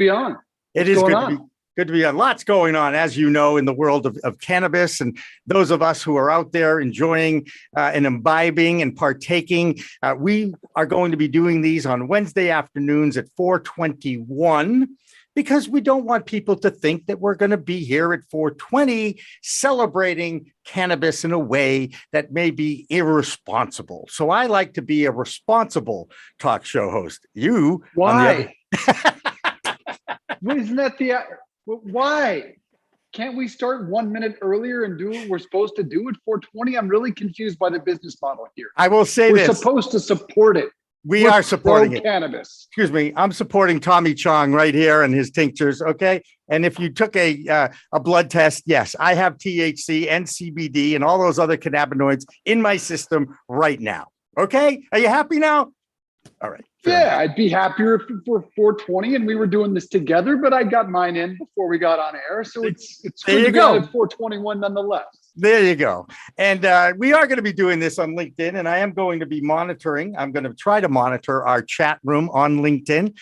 be on. It is good to be on. Lots going on, as you know, in the world of cannabis. And those of us who are out there enjoying and imbibing and partaking, we are going to be doing these on Wednesday afternoons at 4:21. Because we don't want people to think that we're going to be here at 4:20 celebrating cannabis in a way that may be irresponsible. So I like to be a responsible talk show host. You, why? Isn't that why? Can't we start 1 minute earlier and do what we're supposed to do at 4:20? I'm really confused by the business model here. I will say we're supposed to support it. We are supporting it. Cannabis. Excuse me. I'm supporting Tommy Chong right here and his tinctures. Okay. And if you took a blood test, yes, I have THC and CBD and all those other cannabinoids in my system right now. Okay. Are you happy now? All right. Yeah, I'd be happier if we're 4:20 and we were doing this together, but I got mine in before we got on air. So it's good to be on at 4:21 nonetheless. There you go. And we are going to be doing this on LinkedIn, and I am going to be monitoring. I'm going to try to monitor our chat room on LinkedIn.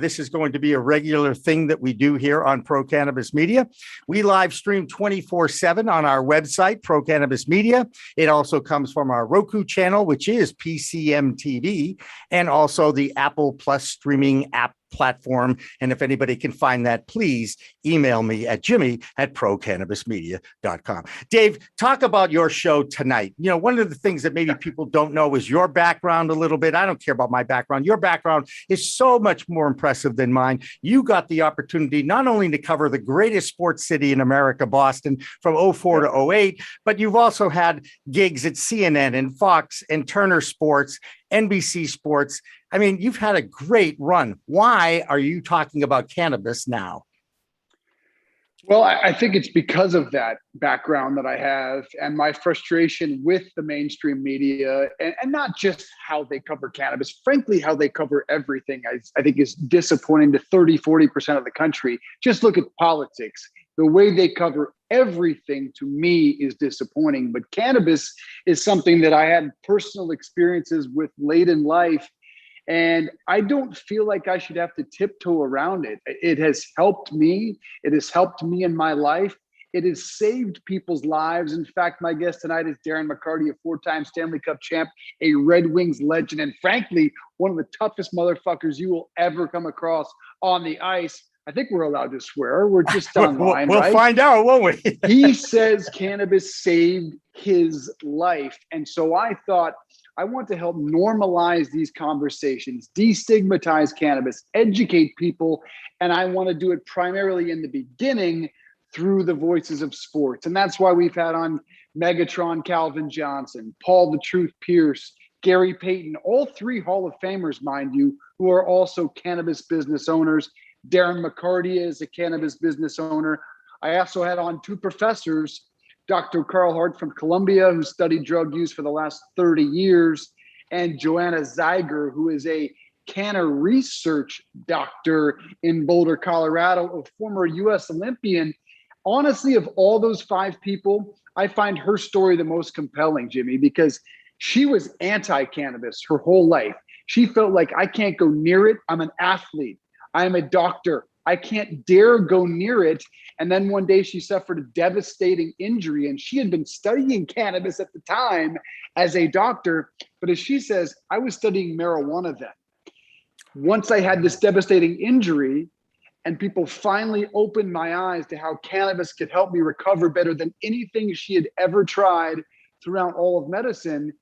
This is going to be a regular thing that we do here on Pro Cannabis Media. We live stream 24/7 on our website, Pro Cannabis Media. It also comes from our Roku channel, which is PCM TV, and also the Apple Plus streaming app platform. And if anybody can find that, please email me at jimmy@procannabismedia.com. Dave, talk about your show tonight. You know, one of the things that maybe people don't know is your background a little bit. I don't care about my background. Your background is so much more impressive than mine. You got the opportunity not only to cover the greatest sports city in America, Boston, from 04 to 08, but you've also had gigs at CNN and Fox and Turner Sports, NBC Sports. I mean, you've had a great run. Why are you talking about cannabis now? Well, I think it's because of that background that I have and my frustration with the mainstream media and not just how they cover cannabis, frankly, how they cover everything. I think is disappointing to 30-40% of the country. Just look at politics. The way they cover everything to me is disappointing. But cannabis is something that I had personal experiences with late in life. And I don't feel like I should have to tiptoe around it. It has helped me. It has helped me in my life. It has saved people's lives. In fact, my guest tonight is Darren McCarty, a 4-time Stanley Cup champ, a Red Wings legend, and frankly, one of the toughest motherfuckers you will ever come across on the ice. I think we're allowed to swear. We're just online, we'll right? Find out, won't we? He says cannabis saved his life. And so I thought, I want to help normalize these conversations, destigmatize cannabis, educate people, and I want to do it primarily in the beginning through the voices of sports. And that's why we've had on Megatron Calvin Johnson, Paul the Truth Pierce, Gary Payton, all 3 Hall of Famers, mind you, who are also cannabis business owners. Darren McCarty is a cannabis business owner. I also had on 2 professors, Dr. Carl Hart from Columbia, who studied drug use for the last 30 years, and Joanna Zeiger, who is a canner research doctor in Boulder, Colorado, a former U.S. Olympian. Honestly, of all those 5 people, I find her story the most compelling, Jimmy, because she was anti-cannabis her whole life. She felt like, I can't go near it. I'm an athlete. I'm a doctor. I can't dare go near it. And then one day she suffered a devastating injury, and she had been studying cannabis at the time as a doctor. But as she says, I was studying marijuana then. Once I had this devastating injury and people finally opened my eyes to how cannabis could help me recover better than anything she had ever tried throughout all of medicine,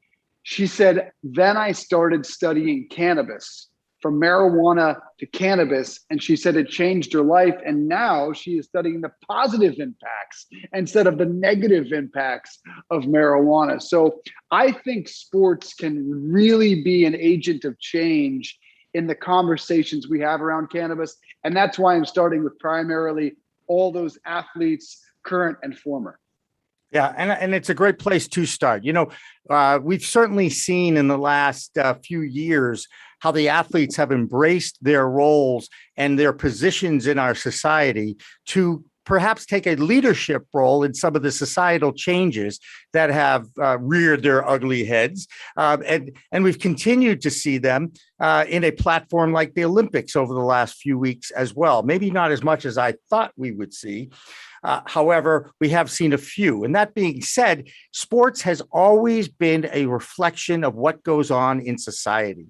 she said, then I started studying cannabis. From marijuana to cannabis. And she said it changed her life. And now she is studying the positive impacts instead of the negative impacts of marijuana. So I think sports can really be an agent of change in the conversations we have around cannabis. And that's why I'm starting with primarily all those athletes, current and former. Yeah, and it's a great place to start. You know, we've certainly seen in the last few years how the athletes have embraced their roles and their positions in our society to perhaps take a leadership role in some of the societal changes that have reared their ugly heads. And we've continued to see them in a platform like the Olympics over the last few weeks as well. Maybe not as much as I thought we would see. However, we have seen a few. And that being said, sports has always been a reflection of what goes on in society.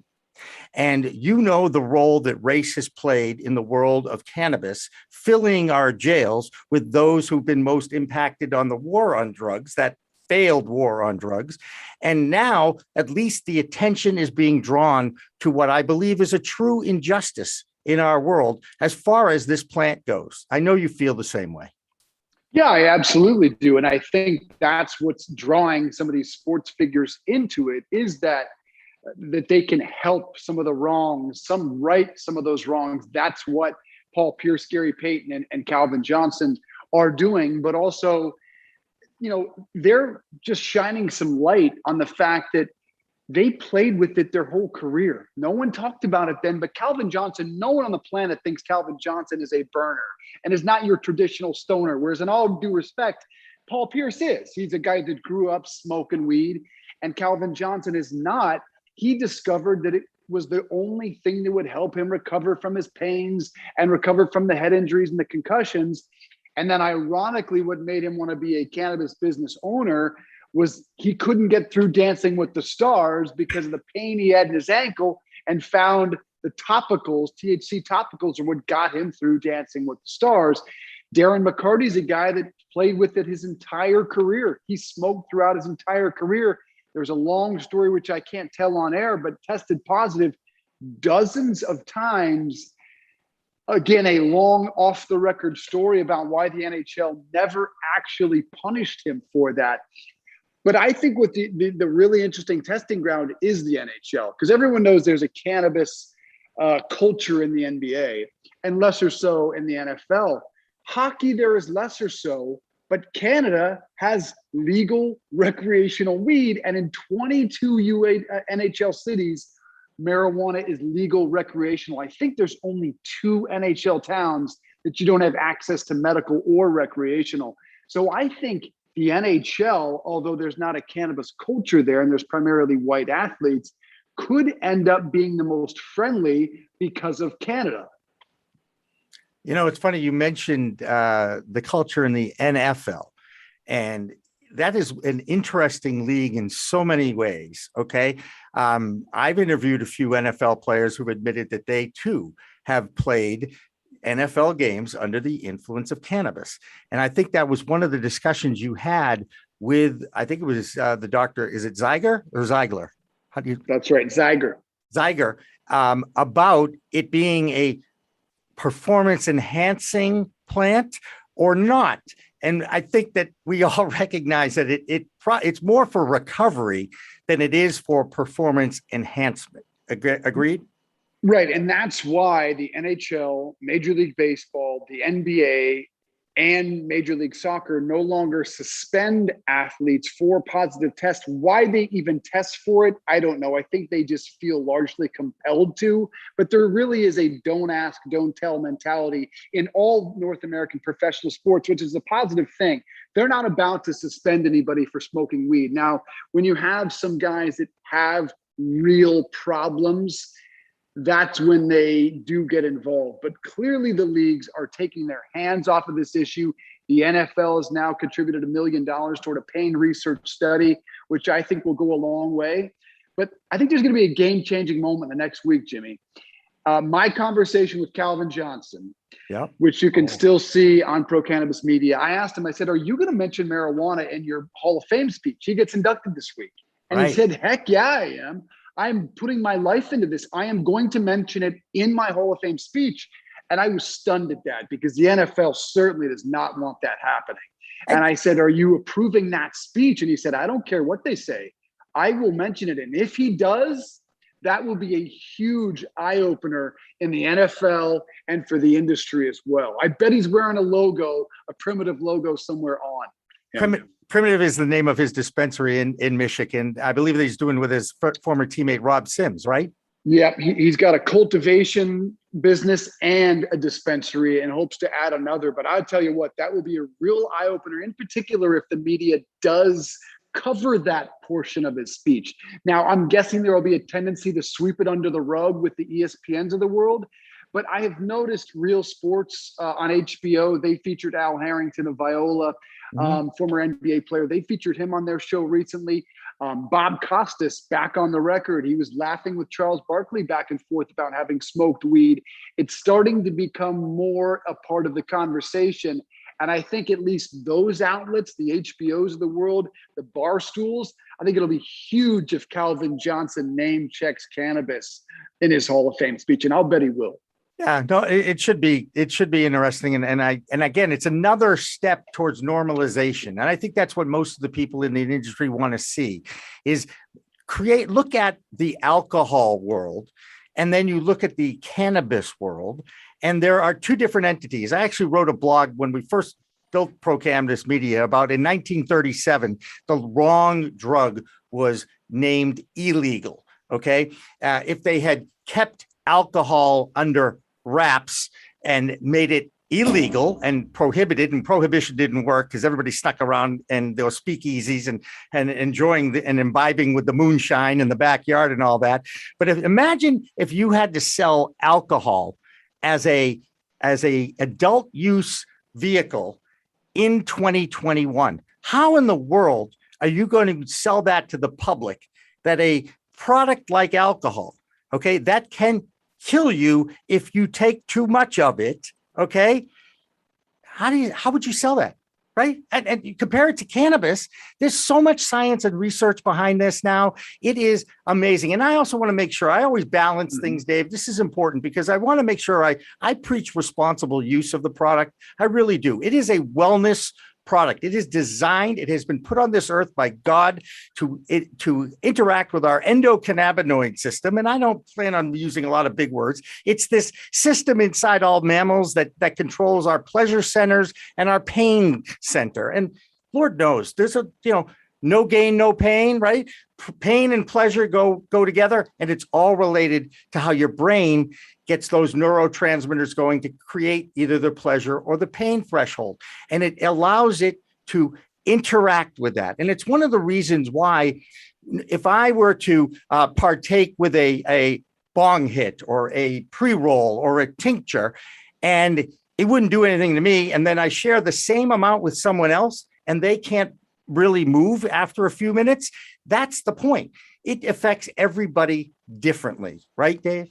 And you know the role that race has played in the world of cannabis, filling our jails with those who've been most impacted on the war on drugs, that failed war on drugs. And now, at least the attention is being drawn to what I believe is a true injustice in our world as far as this plant goes. I know you feel the same way. Yeah, I absolutely do. And I think that's what's drawing some of these sports figures into it, is that they can help some of the wrongs, some right some of those wrongs. That's what Paul Pierce, Gary Payton, and Calvin Johnson are doing. But also, they're just shining some light on the fact that they played with it their whole career. No one talked about it then, but Calvin Johnson, no one on the planet thinks Calvin Johnson is a burner and is not your traditional stoner. Whereas in all due respect, Paul Pierce is. He's a guy that grew up smoking weed, and Calvin Johnson is not. He discovered that it was the only thing that would help him recover from his pains and recover from the head injuries and the concussions. And then ironically, what made him want to be a cannabis business owner was he couldn't get through Dancing with the Stars because of the pain he had in his ankle, and found the topicals, THC topicals, are what got him through Dancing with the Stars. Darren McCarty's a guy that played with it his entire career. He smoked throughout his entire career. There's a long story, which I can't tell on air, but tested positive dozens of times. Again, a long off the record story about why the NHL never actually punished him for that. But I think what the really interesting testing ground is the NHL, because everyone knows there's a cannabis culture in the NBA and lesser so in the NFL. Hockey, there is lesser so, but Canada has legal recreational weed, and in 22 NHL cities, marijuana is legal recreational. I think there's only 2 NHL towns that you don't have access to medical or recreational. So I think the NHL, although there's not a cannabis culture there and there's primarily white athletes, could end up being the most friendly because of Canada. It's funny you mentioned the culture in the NFL, and that is an interesting league in so many ways. Okay. I've interviewed a few NFL players who've admitted that they too have played NFL games under the influence of cannabis. And I think that was one of the discussions you had with, I think it was the doctor, is it Zeiger or Ziegler? How do you? That's right. Zeiger, about it being a performance enhancing plant or not. And I think that we all recognize that it's more for recovery than it is for performance enhancement. Agreed? Right. And that's why the NHL, Major League Baseball, the NBA, and Major League Soccer no longer suspend athletes for positive tests. Why they even test for it, I don't know. I think they just feel largely compelled to. But there really is a don't ask, don't tell mentality in all North American professional sports, which is a positive thing. They're not about to suspend anybody for smoking weed. Now, when you have some guys that have real problems, that's when they do get involved. But clearly the leagues are taking their hands off of this issue. The NFL has now contributed $1 million toward a pain research study, which I think will go a long way. But I think there's going to be a game-changing moment the next week, Jimmy. My conversation with Calvin Johnson, which you can still see on Pro Cannabis Media, I asked him, I said, are you going to mention marijuana in your Hall of Fame speech? He gets inducted this week. And He said, heck yeah, I am. I'm putting my life into this. I am going to mention it in my Hall of Fame speech. And I was stunned at that because the NFL certainly does not want that happening. And I said, are you approving that speech? And he said, I don't care what they say. I will mention it. And if he does, that will be a huge eye-opener in the NFL and for the industry as well. I bet he's wearing a logo, a Primitive logo somewhere on. Primitive is the name of his dispensary in Michigan. I believe that he's doing with his former teammate, Rob Sims, right? Yeah, he's got a cultivation business and a dispensary and hopes to add another. But I'll tell you what, that will be a real eye opener, in particular if the media does cover that portion of his speech. Now, I'm guessing there will be a tendency to sweep it under the rug with the ESPNs of the world. But I have noticed Real Sports on HBO. They featured Al Harrington of Viola, former NBA player. They featured him on their show recently. Bob Costas back on the record. He was laughing with Charles Barkley back and forth about having smoked weed. It's starting to become more a part of the conversation. And I think at least those outlets, the HBOs of the world, the bar stools, I think it'll be huge if Calvin Johnson name checks cannabis in his Hall of Fame speech. And I'll bet he will. Yeah, no, it should be interesting. And again, it's another step towards normalization. And I think that's what most of the people in the industry want to see is look at the alcohol world, and then you look at the cannabis world, and there are two different entities. I actually wrote a blog when we first built Pro Cannabis Media about in 1937, the wrong drug was named illegal. Okay. If they had kept alcohol under wraps and made it illegal and prohibited, and prohibition didn't work because everybody stuck around and there were speakeasies and enjoying and imbibing with the moonshine in the backyard and all that. But imagine if you had to sell alcohol as a adult use vehicle in 2021. How in the world are you going to sell that to the public, that a product like alcohol, okay, that can kill you if you take too much of it, okay? How would you sell that, right? And you compare it to cannabis. There's so much science and research behind this now. It is amazing. And I also want to make sure I always balance things, Dave. This is important because I want to make sure I preach responsible use of the product. I really do. It is a wellness product. It is designed, it has been put on this earth by God to interact with our endocannabinoid system. And I don't plan on using a lot of big words. It's this system inside all mammals that controls our pleasure centers and our pain center. And Lord knows there's no gain, no pain, right? Pain and pleasure go together, and it's all related to how your brain gets those neurotransmitters going to create either the pleasure or the pain threshold. And it allows it to interact with that. And it's one of the reasons why if I were to partake with a bong hit or a pre-roll or a tincture, and it wouldn't do anything to me, and then I share the same amount with someone else and they can't really move after a few minutes, that's the point. It affects everybody differently, right, Dave?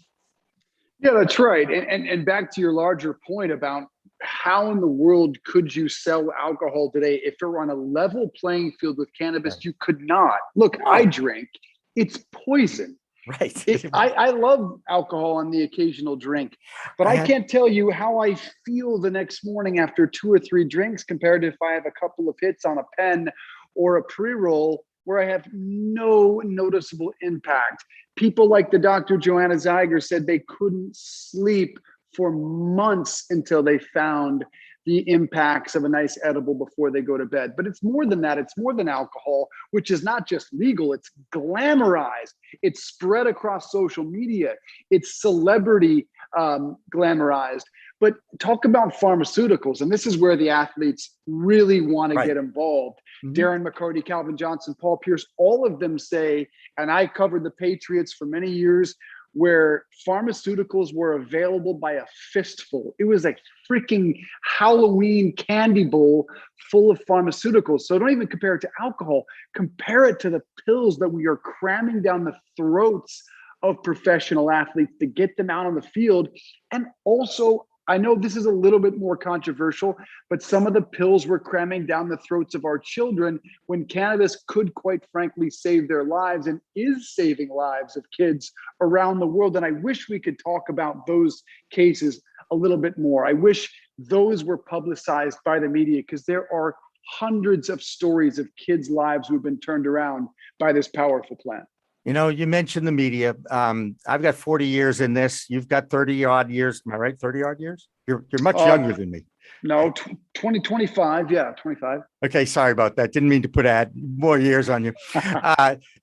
Yeah, that's right. And back to your larger point about how in the world could you sell alcohol today if it were on a level playing field with cannabis? You could not. Look, I drink. It's poison. Right. I love alcohol on the occasional drink, but I can't tell you how I feel the next morning after 2 or 3 drinks compared to if I have a couple of hits on a pen or a pre-roll where I have no noticeable impact. People like the Dr. Joanna Zeiger said they couldn't sleep for months until they found the impacts of a nice edible before they go to bed. But it's more than that. It's more than alcohol, which is not just legal. It's glamorized. It's spread across social media. It's celebrity glamorized. But talk about pharmaceuticals. And this is where the athletes really want to get involved. Darren McCarty, Calvin Johnson, Paul Pierce, all of them say, and I covered the Patriots for many years, where pharmaceuticals were available by a fistful. It was a freaking Halloween candy bowl full of pharmaceuticals. So don't even compare it to alcohol. Compare it to the pills that we are cramming down the throats of professional athletes to get them out on the field. And also, I know this is a little bit more controversial, but some of the pills we're cramming down the throats of our children when cannabis could, quite frankly, save their lives and is saving lives of kids around the world. And I wish we could talk about those cases a little bit more. I wish those were publicized by the media because there are hundreds of stories of kids' lives who've been turned around by this powerful plant. You know, you mentioned the media. I've got 40 years in this. You've got 30 odd years. Am I right? 30 odd years? You're much younger than me. No, 2025. Yeah, 25. Okay. Sorry about that. Didn't mean to put more years on you.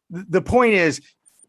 The point is,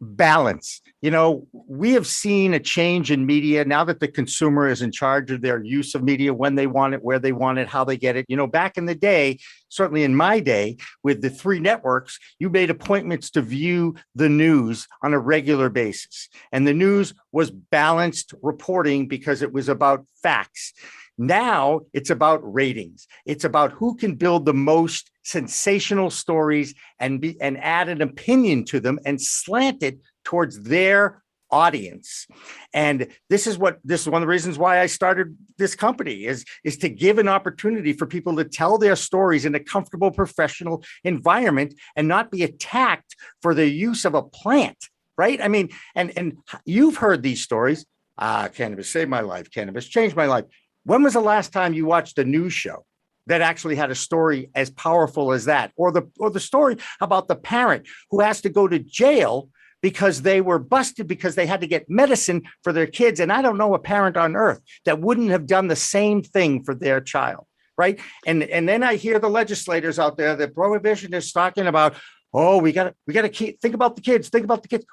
balance. We have seen a change in media now that the consumer is in charge of their use of media, when they want it, where they want it, how they get it. Back in the day, certainly in my day, with the 3 networks, you made appointments to view the news on a regular basis. And the news was balanced reporting because it was about facts. Now it's about ratings. It's about who can build the most sensational stories and add an opinion to them and slant it towards their audience. And this is one of the reasons why I started this company is to give an opportunity for people to tell their stories in a comfortable professional environment and not be attacked for the use of a plant, right? I mean, and you've heard these stories. Cannabis saved my life. Cannabis changed my life. When was the last time you watched a news show that actually had a story as powerful as that? Or the story about the parent who has to go to jail because they were busted because they had to get medicine for their kids. And I don't know a parent on earth that wouldn't have done the same thing for their child, right? And then I hear the legislators out there, the prohibitionists talking about, we got to think about the kids.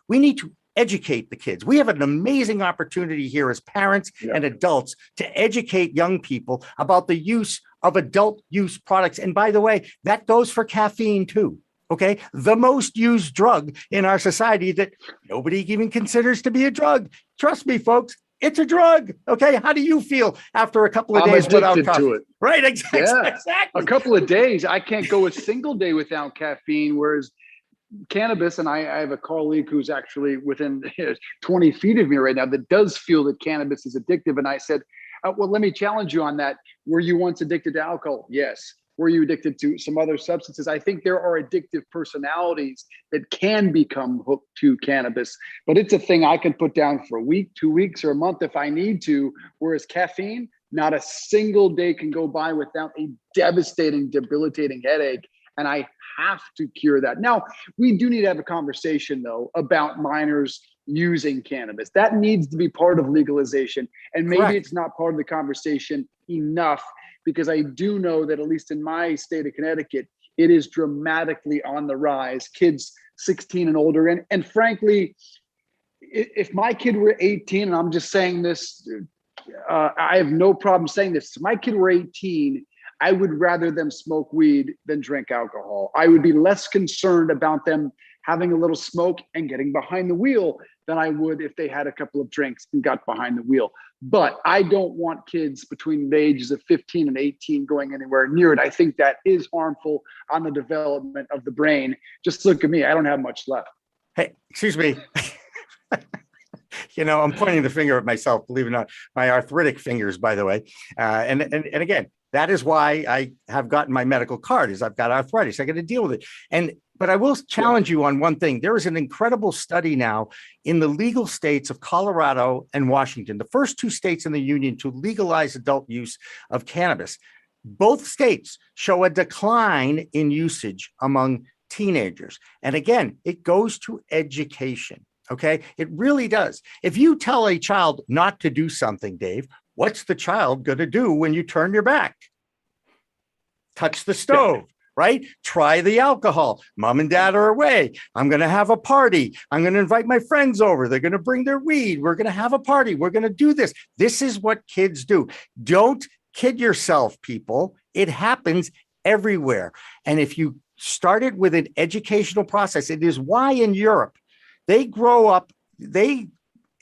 We need to educate the kids. We have an amazing opportunity here as parents and adults to educate young people about the use of adult use products. And by the way, that goes for caffeine too. Okay. The most used drug in our society that nobody even considers to be a drug. Trust me, folks, it's a drug. Okay. How do you feel after a couple of days without coffee? To it. Right. Exactly. Yeah. Exactly. A couple of days. I can't go a single day without caffeine, whereas cannabis, and I have a colleague who's actually within 20 feet of me right now that does feel that cannabis is addictive. And I said, well, let me challenge you on that. Were you once addicted to alcohol? Yes. Were you addicted to some other substances? I think there are addictive personalities that can become hooked to cannabis, but it's a thing I can put down for a week, 2 weeks, or a month if I need to. Whereas caffeine, not a single day can go by without a devastating, debilitating headache. And I have to cure that. Now, we do need to have a conversation, though, about minors using cannabis. That needs to be part of legalization. And maybe Correct. It's not part of the conversation enough, because I do know that, at least in my state of Connecticut, it is dramatically on the rise. Kids 16 and older. And frankly, if my kid were 18, and I'm just saying this, I have no problem saying this. If my kid were 18, I would rather them smoke weed than drink alcohol. I would be less concerned about them having a little smoke and getting behind the wheel than I would if they had a couple of drinks and got behind the wheel. But I don't want kids between the ages of 15 and 18 going anywhere near it. I think that is harmful on the development of the brain. Just look at me. I don't have much left. Hey, excuse me. I'm pointing the finger at myself, believe it or not, my arthritic fingers, by the way. And again, that is why I have gotten my medical card, is I've got arthritis. I got to deal with it. But I will challenge you on one thing. There is an incredible study now in the legal states of Colorado and Washington, the first 2 states in the union to legalize adult use of cannabis. Both states show a decline in usage among teenagers. And again, it goes to education. Okay, it really does. If you tell a child not to do something, Dave, what's the child going to do when you turn your back? Touch the stove, right? Try the alcohol. Mom and dad are away. I'm going to have a party. I'm going to invite my friends over. They're going to bring their weed. We're going to have a party. We're going to do this. This is what kids do. Don't kid yourself, people. It happens everywhere. And if you start it with an educational process, it is why in Europe, they grow up, they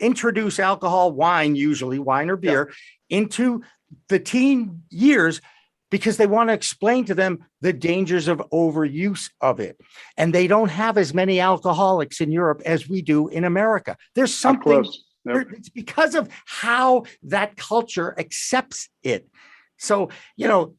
introduce alcohol, usually wine or beer, into the teen years because they want to explain to them the dangers of overuse of it. And they don't have as many alcoholics in Europe as we do in America. There's something, it's because of how that culture accepts it. So,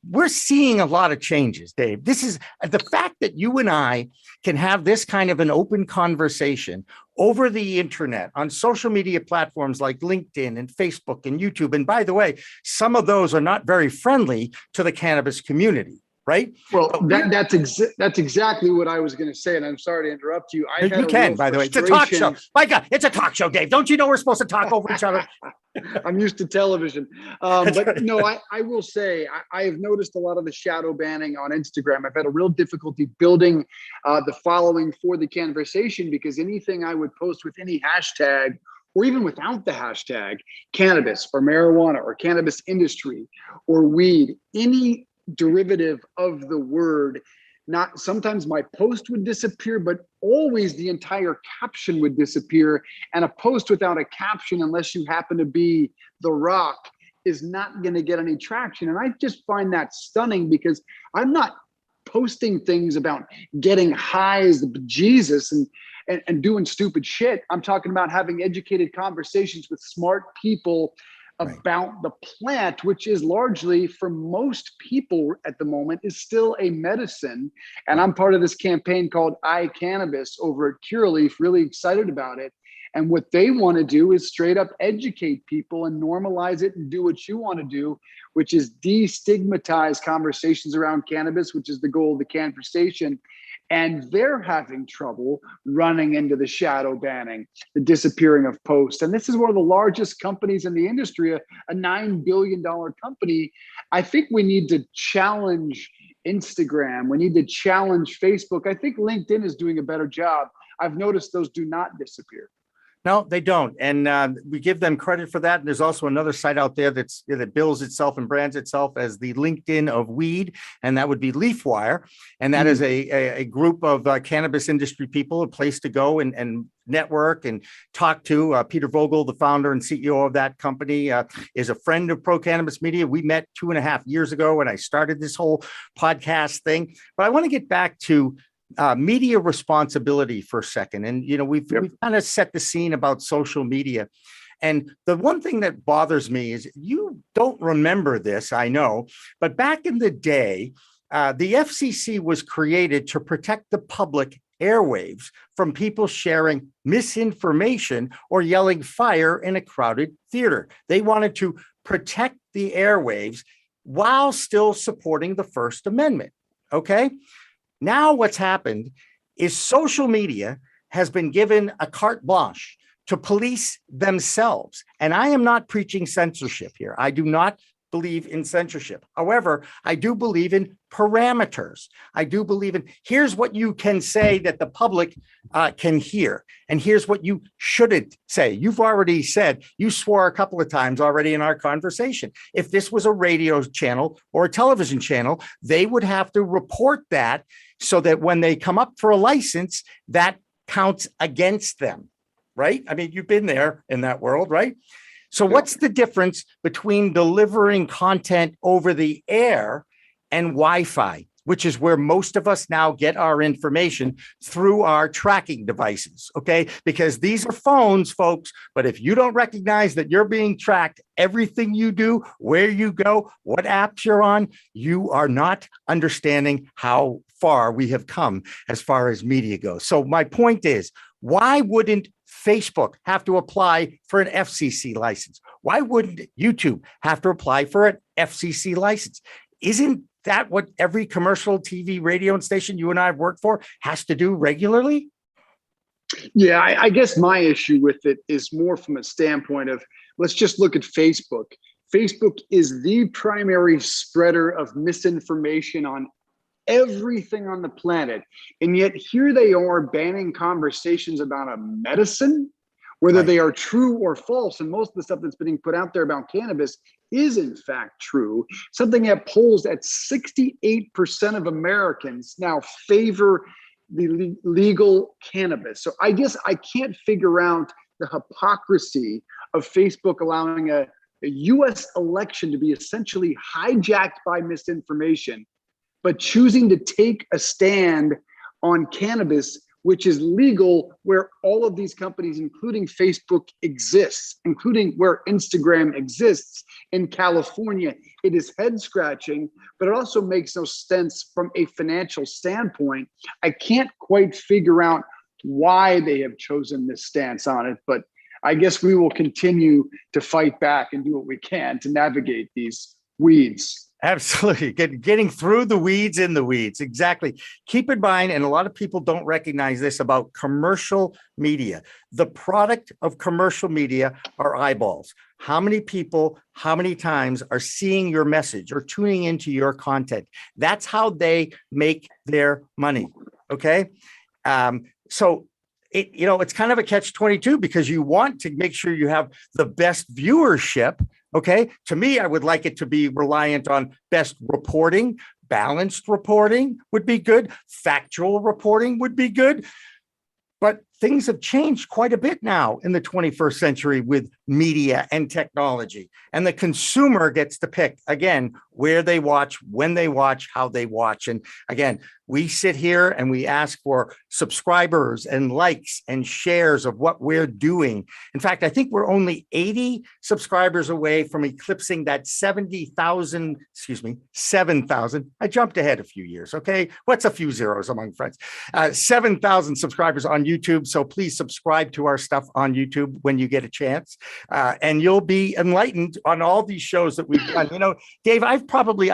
we're seeing a lot of changes, Dave. This is the fact that you and I can have this kind of an open conversation over the internet on social media platforms like LinkedIn and Facebook and YouTube. And by the way, some of those are not very friendly to the cannabis community. right? Well, that's exactly what I was going to say, and I'm sorry to interrupt you. I've had You can, by the way. It's a talk show. My God, it's a talk show, Dave. Don't you know we're supposed to talk over each other? I'm used to television. But no, I will say I have noticed a lot of the shadow banning on Instagram. I've had a real difficulty building the following for the Cannversation, because anything I would post with any hashtag, or even without the hashtag, cannabis or marijuana or cannabis industry or weed, any derivative of the word, not sometimes my post would disappear, but always the entire caption would disappear. And a post without a caption, unless you happen to be The Rock, is not going to get any traction. And I just find that stunning, because I'm not posting things about getting high as the bejesus and doing stupid shit. I'm talking about having educated conversations with smart people about the plant, which is largely, for most people at the moment, is still a medicine. And I'm part of this campaign called Cannabis over at Curaleaf, really excited about it. And what they want to do is straight up educate people and normalize it and do what you want to do, which is destigmatize conversations around cannabis, which is the goal of the Cannversation. And they're having trouble running into the shadow banning, the disappearing of posts. And this is one of the largest companies in the industry, a $9 billion company. I think we need to challenge Instagram. We need to challenge Facebook. I think LinkedIn is doing a better job. I've noticed those do not disappear. No, they don't. And we give them credit for that. And there's also another site out there that bills itself and brands itself as the LinkedIn of weed. And that would be LeafWire. And that is a group of cannabis industry people, a place to go and network and talk to. Peter Vogel, the founder and CEO of that company, is a friend of Pro Cannabis Media. We met 2.5 years ago when I started this whole podcast thing. But I want to get back to media responsibility for a second. And, we've kind of set the scene about social media. And the one thing that bothers me is you don't remember this, I know, but back in the day, the FCC was created to protect the public airwaves from people sharing misinformation or yelling fire in a crowded theater. They wanted to protect the airwaves while still supporting the First Amendment. Okay. Now what's happened is social media has been given a carte blanche to police themselves. And I am not preaching censorship here. I do not believe in censorship. However, I do believe in parameters. I do believe in, here's what you can say that the public can hear. And here's what you shouldn't say. You've already said, you swore a couple of times already in our conversation. If this was a radio channel or a television channel, they would have to report that so that when they come up for a license, that counts against them, right? I mean, you've been there in that world, right? So what's the difference between delivering content over the air and Wi-Fi, which is where most of us now get our information through our tracking devices, okay? Because these are phones, folks, but if you don't recognize that you're being tracked, everything you do, where you go, what apps you're on, you are not understanding how far we have come as far as media goes. So my point is, why wouldn't Facebook have to apply for an FCC license? Why wouldn't YouTube have to apply for an FCC license? Isn't that what every commercial TV, radio, and station you and I have worked for has to do regularly? Yeah, I guess my issue with it is more from a standpoint of, let's just look at Facebook. Facebook is the primary spreader of misinformation on everything on the planet. And yet here they are banning conversations about a medicine, whether they are true or false. And most of the stuff that's being put out there about cannabis is in fact true. Something that polls at 68% of Americans now favor the legal cannabis. So I guess I can't figure out the hypocrisy of Facebook allowing a US election to be essentially hijacked by misinformation, but choosing to take a stand on cannabis, which is legal where all of these companies, including Facebook, exists, including where Instagram exists in California. It is head scratching, but it also makes no sense from a financial standpoint. I can't quite figure out why they have chosen this stance on it, but I guess we will continue to fight back and do what we can to navigate these weeds. Absolutely. Getting through the weeds in the weeds. Exactly. Keep in mind, and a lot of people don't recognize this about commercial media. The product of commercial media are eyeballs. How many people, how many times are seeing your message or tuning into your content? That's how they make their money. Okay. So it's kind of a catch-22 because you want to make sure you have the best viewership. Okay. To me, I would like it to be reliant on best reporting. Balanced reporting would be good. Factual reporting would be good. But things have changed quite a bit now in the 21st century with media and technology. And the consumer gets to pick, again, where they watch, when they watch, how they watch. And again, we sit here and we ask for subscribers and likes and shares of what we're doing. In fact, I think we're only 80 subscribers away from eclipsing that 7,000. I jumped ahead a few years. Okay. What's a few zeros among friends? 7,000 subscribers on YouTube. So please subscribe to our stuff on YouTube when you get a chance. And you'll be enlightened on all these shows that we've done. Dave, somebody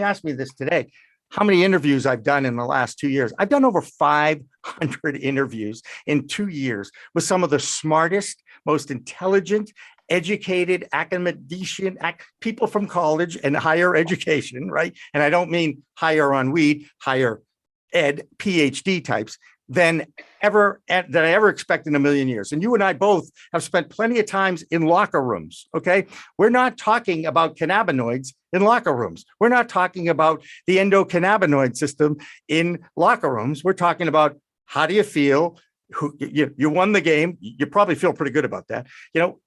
asked me this today, how many interviews I've done in the last 2 years. I've done over 500 interviews in 2 years with some of the smartest, most intelligent, educated academician people from college and higher education, right? And I don't mean higher on weed, higher ed, PhD types that I ever expect in a million years. And you and I both have spent plenty of times in locker rooms, okay? We're not talking about cannabinoids in locker rooms. We're not talking about the endocannabinoid system in locker rooms. We're talking about how do you feel? You won the game. You probably feel pretty good about that.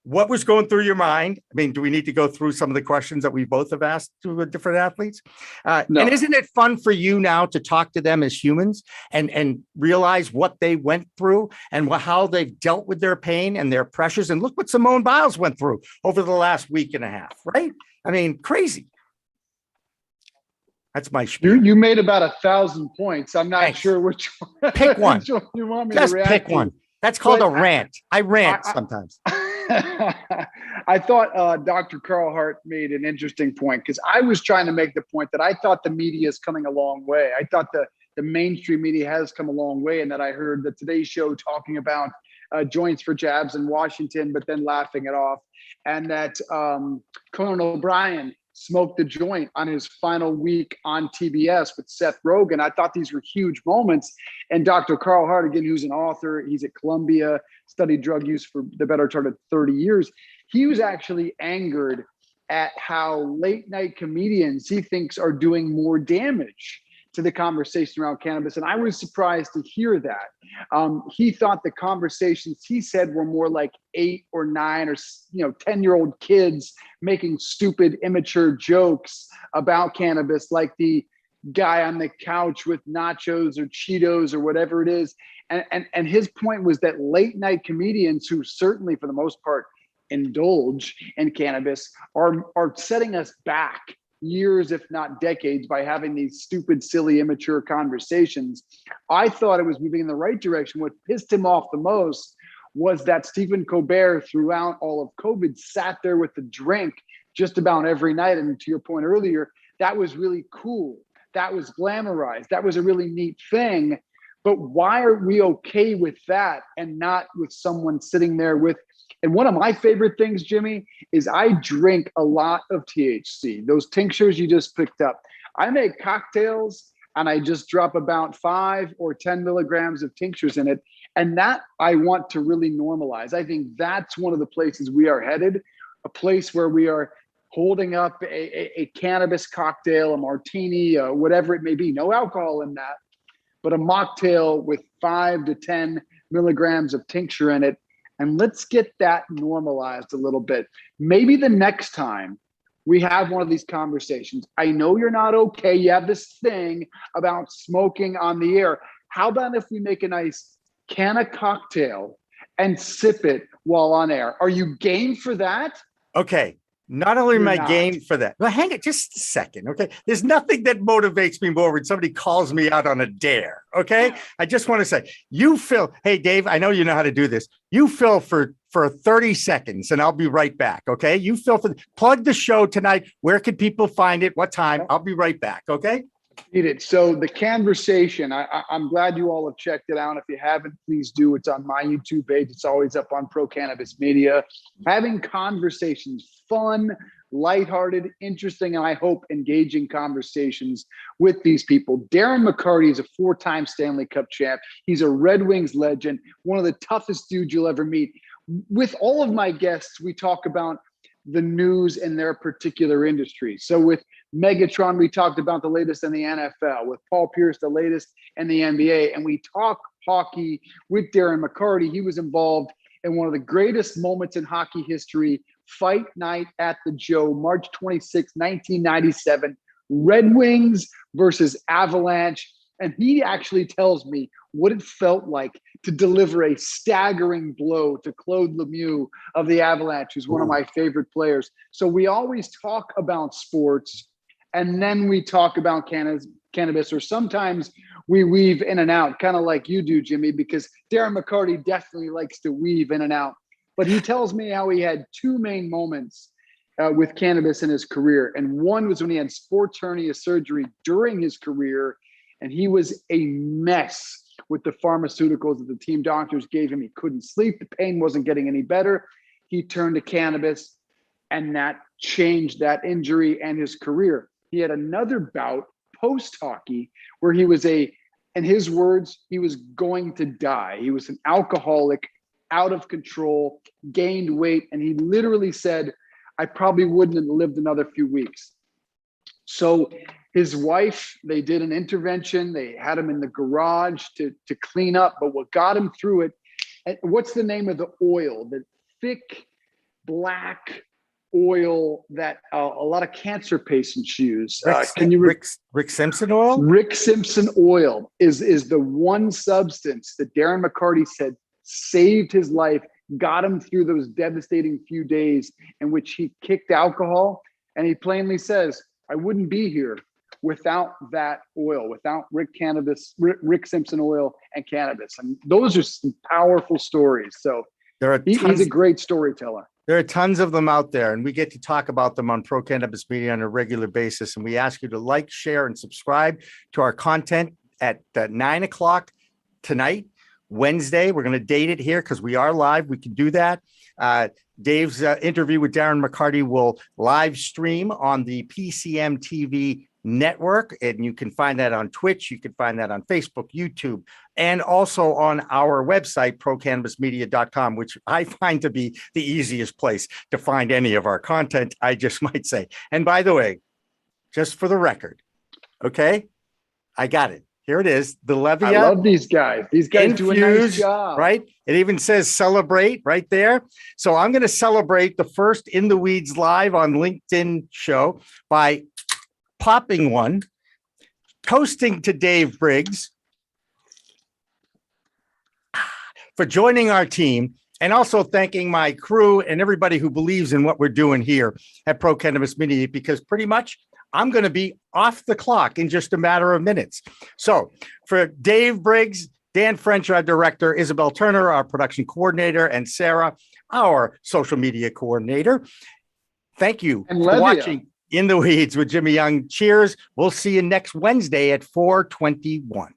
What was going through your mind? I mean, do we need to go through some of the questions that we both have asked to different athletes? No. And isn't it fun for you now to talk to them as humans and realize what they went through and how they've dealt with their pain and their pressures? And look what Simone Biles went through over the last week and a half, right? I mean, crazy. That's my spiel. You made about 1,000 points. I'm not sure which one. Pick one. Which one you want me Just to react pick to. one. That's called a rant. I rant sometimes. I thought Dr. Carl Hart made an interesting point because I was trying to make the point that I thought the media is coming a long way. I thought the mainstream media has come a long way, and that I heard the Today Show talking about joints for jabs in Washington, but then laughing it off, and that Conan O'Brien smoked the joint on his final week on TBS with Seth Rogen. I thought these were huge moments. And Dr. Carl Hart, again, who's an author, he's at Columbia, studied drug use for the better part of 30 years. He was actually angered at how late night comedians he thinks are doing more damage to the conversation around cannabis. And I was surprised to hear that. He thought the conversations, he said, were more like 8 or 9 or 10-year-old kids making stupid, immature jokes about cannabis, like the guy on the couch with nachos or Cheetos or whatever it is. And his point was that late night comedians, who certainly for the most part indulge in cannabis, are setting us back years, if not decades, by having these stupid, silly, immature conversations. I thought it was moving in the right direction. What pissed him off the most was that Stephen Colbert, throughout all of COVID, sat there with the drink just about every night. And to your point earlier, that was really cool. That was glamorized. That was a really neat thing. But why are we okay with that and not with someone sitting there with, and one of my favorite things, Jimmy, is I drink a lot of THC, those tinctures you just picked up. I make cocktails and I just drop about 5 or 10 milligrams of tinctures in it. And that I want to really normalize. I think that's one of the places we are headed, a place where we are holding up a cannabis cocktail, a martini, whatever it may be, no alcohol in that, but a mocktail with 5 to 10 milligrams of tincture in it. And let's get that normalized a little bit. Maybe the next time we have one of these conversations, I know you're not okay. You have this thing about smoking on the air. How about if we make a nice can of cocktail and sip it while on air? Are you game for that? Okay. Not only am I not. game for that, but hang it just a second, okay? There's nothing that motivates me more when somebody calls me out on a dare, okay? I just want to say, you fill. Hey, Dave, I know you know how to do this. You fill for 30 seconds, and I'll be right back, okay? You fill plug the show tonight. Where can people find it? What time? I'll be right back, okay? Need it. So the Cannversation, I'm glad you all have checked it out. If you haven't, please do. It's on my YouTube page. It's always up on Pro Cannabis Media. Having conversations, fun, lighthearted, interesting, and I hope engaging conversations with these people. Darren McCarty is a 4-time Stanley Cup champ. He's a Red Wings legend, one of the toughest dudes you'll ever meet. With all of my guests, we talk about the news in their particular industry. So with Megatron, we talked about the latest in the NFL. With Paul Pierce, the latest in the NBA. And we talk hockey with Darren McCarty. He was involved in one of the greatest moments in hockey history, Fight Night at the Joe, March 26, 1997, Red Wings versus Avalanche. And he actually tells me what it felt like to deliver a staggering blow to Claude Lemieux of the Avalanche, who's one of my favorite players. So we always talk about sports, and then we talk about cannabis, or sometimes we weave in and out, kind of like you do, Jimmy, because Darren McCarty definitely likes to weave in and out. But he tells me how he had 2 main moments with cannabis in his career. And one was when he had sports hernia surgery during his career, and he was a mess with the pharmaceuticals that the team doctors gave him. He couldn't sleep. The pain wasn't getting any better. He turned to cannabis, and that changed that injury and his career. He had another bout post-hockey where he was in his words, he was going to die. He was an alcoholic, out of control, gained weight, and he literally said, I probably wouldn't have lived another few weeks. So his wife, they did an intervention. They had him in the garage to clean up. But what got him through it, and what's the name of the oil? The thick, black oil that a lot of cancer patients use. Rick Simpson oil? Rick Simpson oil is the one substance that Darren McCarty said saved his life, got him through those devastating few days in which he kicked alcohol. And he plainly says, I wouldn't be here without that oil, without Rick Simpson oil and cannabis. And those are some powerful stories. So he's a great storyteller. There are tons of them out there, and we get to talk about them on Pro Cannabis Media on a regular basis. And we ask you to like, share, and subscribe to our content at 9 o'clock tonight, Wednesday. We're going to date it here because we are live. We can do that. Dave's interview with Darren McCarty will live stream on the PCM TV network, and you can find that on Twitch. You can find that on Facebook, YouTube, and also on our website, procannabismedia.com, which I find to be the easiest place to find any of our content, I just might say. And by the way, just for the record, okay, I got it. Here it is, the Levia. I love these guys. These guys do a nice job. Right? It even says celebrate right there. So I'm going to celebrate the first In the Weeds live on LinkedIn show by popping one, toasting to Dave Briggs for joining our team, and also thanking my crew and everybody who believes in what we're doing here at Pro Cannabis Media, because pretty much I'm going to be off the clock in just a matter of minutes. So for Dave Briggs, Dan French, our director, Isabel Turner, our production coordinator, and Sarah, our social media coordinator, thank you for watching In the Weeds with Jimmy Young. Cheers. We'll see you next Wednesday at 4:21.